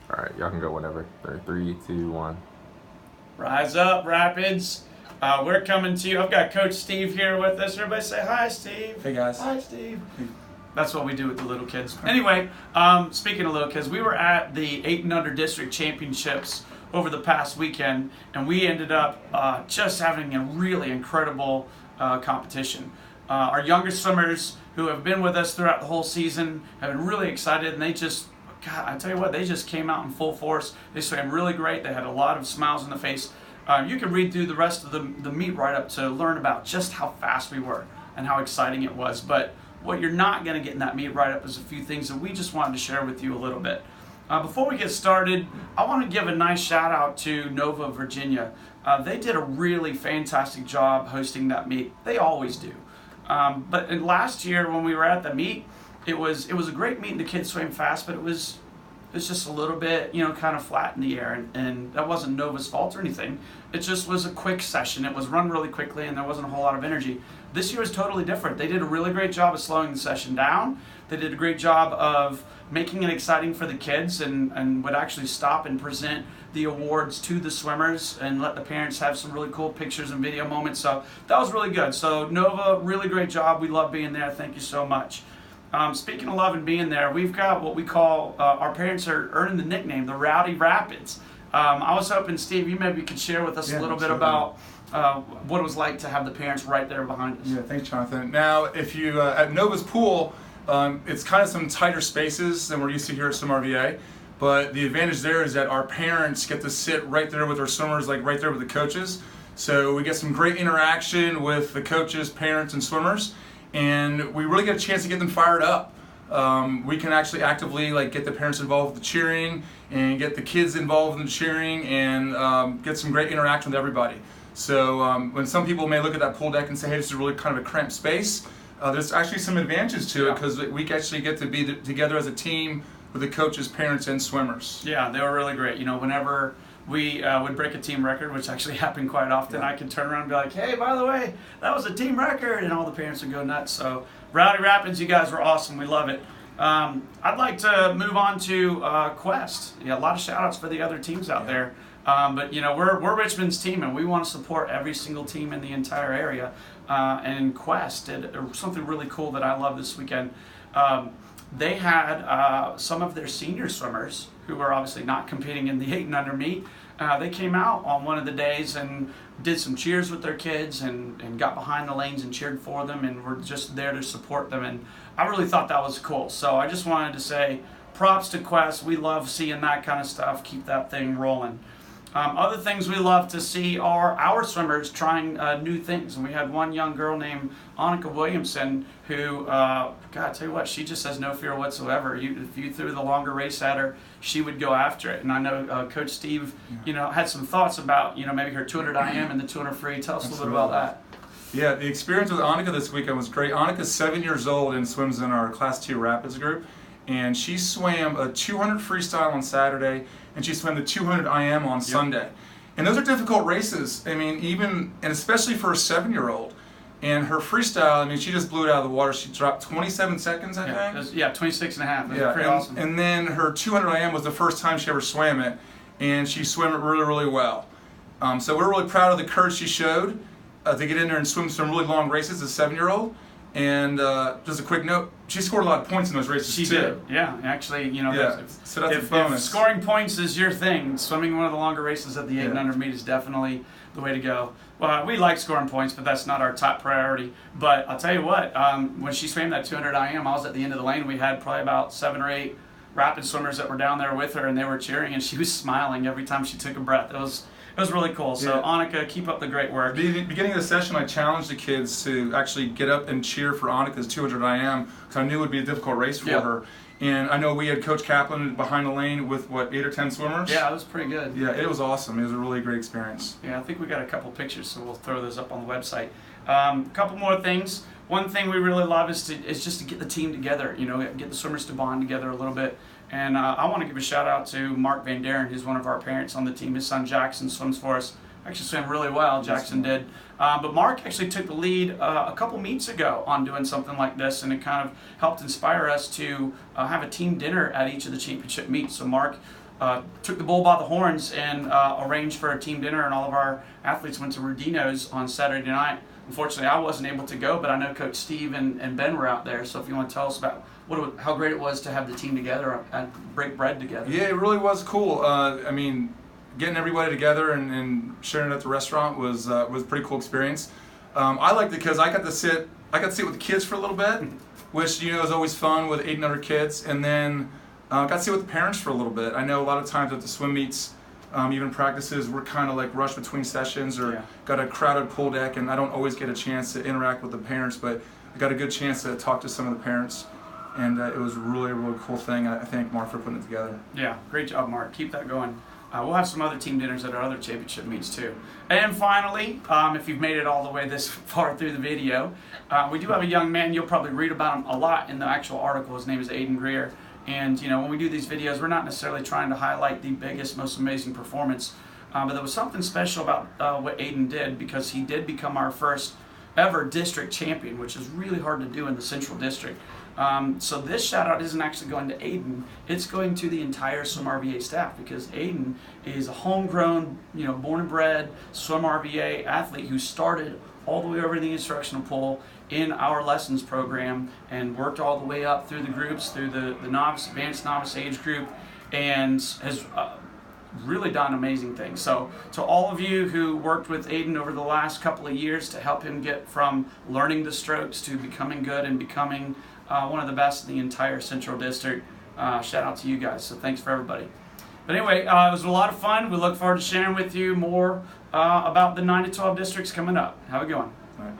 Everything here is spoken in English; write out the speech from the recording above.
All right, y'all can go whenever. Three, two, one. Rise up, Rapids. We're coming to you. I've got Coach Steve here with us. Everybody say hi, Steve. Hey, guys. Hi, Steve. That's what we do with the little kids. Anyway, speaking of little kids, we were at the 8 and Under District Championships over the past weekend, and we ended up just having a really incredible competition. Our younger swimmers who have been with us throughout the whole season have been really excited, and they just, God, I tell you what, they just came out in full force. They swam really great. They had a lot of smiles on the face. You can read through the rest of the meet write-up to learn about just how fast we were and how exciting it was. But what you're not going to get in that meet write-up is a few things that we just wanted to share with you a little bit. Before we get started, I want to give a nice shout out to Nova, Virginia. They did a really fantastic job hosting that meet. They always do. But last year when we were at the meet, it was a great meet and the kids swam fast, but it was just a little bit, kind of flat in the air, and that wasn't Nova's fault or anything. It just was a quick session. It was run really quickly, and there wasn't a whole lot of energy. This year was totally different. They did a really great job of slowing the session down. They did a great job of making it exciting for the kids, and would actually stop and present the awards to the swimmers and let the parents have some really cool pictures and video moments. So that was really good. So Nova, really great job. We love being there. Thank you so much. Speaking of love and being there, we've got what we call, our parents are earning the nickname, the Rowdy Rapids. I was hoping, Steve, you maybe could share with us a little bit about what it was like to have the parents right there behind us. Yeah, thanks, Jonathan. Now, if you, at Nova's pool, it's kind of some tighter spaces than we're used to here at Swim RVA, but the advantage there is that our parents get to sit right there with our swimmers, like right there with the coaches. So we get some great interaction with the coaches, parents, and swimmers. And we really get a chance to get them fired up. We can actually actively get the parents involved with the cheering and get the kids involved in the cheering and get some great interaction with everybody. So when some people may look at that pool deck and say, hey, this is really kind of a cramped space, there's actually some advantages to it because we actually get to be together as a team with the coaches, parents, and swimmers. Yeah, they were really great. Whenever we would break a team record, which actually happened quite often, I could turn around and be like, hey, by the way, that was a team record, and all the parents would go nuts. So Rowdy Rapids, you guys were awesome. We love it. I'd like to move on to Quest. Yeah, a lot of shout outs for the other teams out there. But we're Richmond's team, and we want to support every single team in the entire area. And Quest did something really cool that I love this weekend. They had some of their senior swimmers who were obviously not competing in the 8 and Under meet. They came out on one of the days and did some cheers with their kids and got behind the lanes and cheered for them and were just there to support them. And I really thought that was cool. So I just wanted to say props to Quest. We love seeing that kind of stuff. Keep that thing rolling. Other things we love to see are our swimmers trying new things. And we had one young girl named Annika Williamson who, God, I tell you what, she just has no fear whatsoever. If you threw the longer race at her, she would go after it. And I know Coach Steve, had some thoughts about, maybe her 200 IM and the 200 free. Tell us a little bit about that. Yeah, the experience with Annika this weekend was great. Annika's 7 years old and swims in our Class 2 Rapids group. And she swam a 200 freestyle on Saturday, and she swam the 200 IM on Sunday. And those are difficult races. I mean, and especially for a 7-year-old. And her freestyle, she just blew it out of the water. She dropped 27 seconds, I think. 26 and a half. Yeah, pretty awesome. And then her 200 IM was the first time she ever swam it, and she swam it really, really well. So we're really proud of the courage she showed to get in there and swim some really long races as a 7-year-old. And just a quick note, she scored a lot of points in those races too. She did, yeah. Actually, so that's a bonus. If scoring points is your thing, swimming one of the longer races at the 8 and Under meet is definitely the way to go. Well, we like scoring points, but that's not our top priority. But I'll tell you what, when she swam that 200 IM, I was at the end of the lane. We had probably about 7 or 8 rapid swimmers that were down there with her, and they were cheering, and she was smiling every time she took a breath. It was really cool. So, Annika, keep up the great work. At the beginning of the session, I challenged the kids to actually get up and cheer for Annika's 200 IM because I knew it would be a difficult race for her. And I know we had Coach Kaplan behind the lane with, 8 or 10 swimmers? Yeah, it was pretty good. Yeah, it was awesome. It was a really great experience. Yeah, I think we got a couple pictures, so we'll throw those up on the website. A couple more things. One thing we really love is just to get the team together, get the swimmers to bond together a little bit. And I want to give a shout out to Mark Van Daren, who's one of our parents on the team. His son Jackson swims for us. Actually swam really well, Jackson did. But Mark actually took the lead a couple meets ago on doing something like this, and it kind of helped inspire us to have a team dinner at each of the championship meets. So Mark took the bull by the horns and arranged for a team dinner, and all of our athletes went to Rodino's on Saturday night. Unfortunately, I wasn't able to go, but I know Coach Steve and Ben were out there. So if you want to tell us about how great it was to have the team together and break bread together. Yeah, it really was cool. I mean, getting everybody together and sharing it at the restaurant was a pretty cool experience. I liked it because I got to sit with the kids for a little bit, which is always fun with 8 and under kids, and then got to sit with the parents for a little bit. I know a lot of times at the swim meets, even practices, we're kind of like rushed between sessions or got a crowded pool deck, and I don't always get a chance to interact with the parents, but I got a good chance to talk to some of the parents, and it was really a really cool thing. I thank Mark for putting it together. Yeah, great job, Mark. Keep that going. We'll have some other team dinners at our other championship meets too. And finally, if you've made it all the way this far through the video, we do have a young man. You'll probably read about him a lot in the actual article. His name is Aiden Greer. And when we do these videos, we're not necessarily trying to highlight the biggest, most amazing performance, but there was something special about what Aiden did, because he did become our first ever district champion, which is really hard to do in the Central District. So this shout out isn't actually going to Aiden, it's going to the entire Swim RVA staff, because Aiden is a homegrown, born and bred Swim RVA athlete who started all the way over the instructional pool in our lessons program and worked all the way up through the groups, through the novice, advanced novice age group, and has really done amazing things. So to all of you who worked with Aiden over the last couple of years to help him get from learning the strokes to becoming good and becoming one of the best in the entire Central District, shout out to you guys. So thanks for everybody. But anyway, it was a lot of fun. We look forward to sharing with you more about the 9 to 12 districts coming up. Have a good one. All right.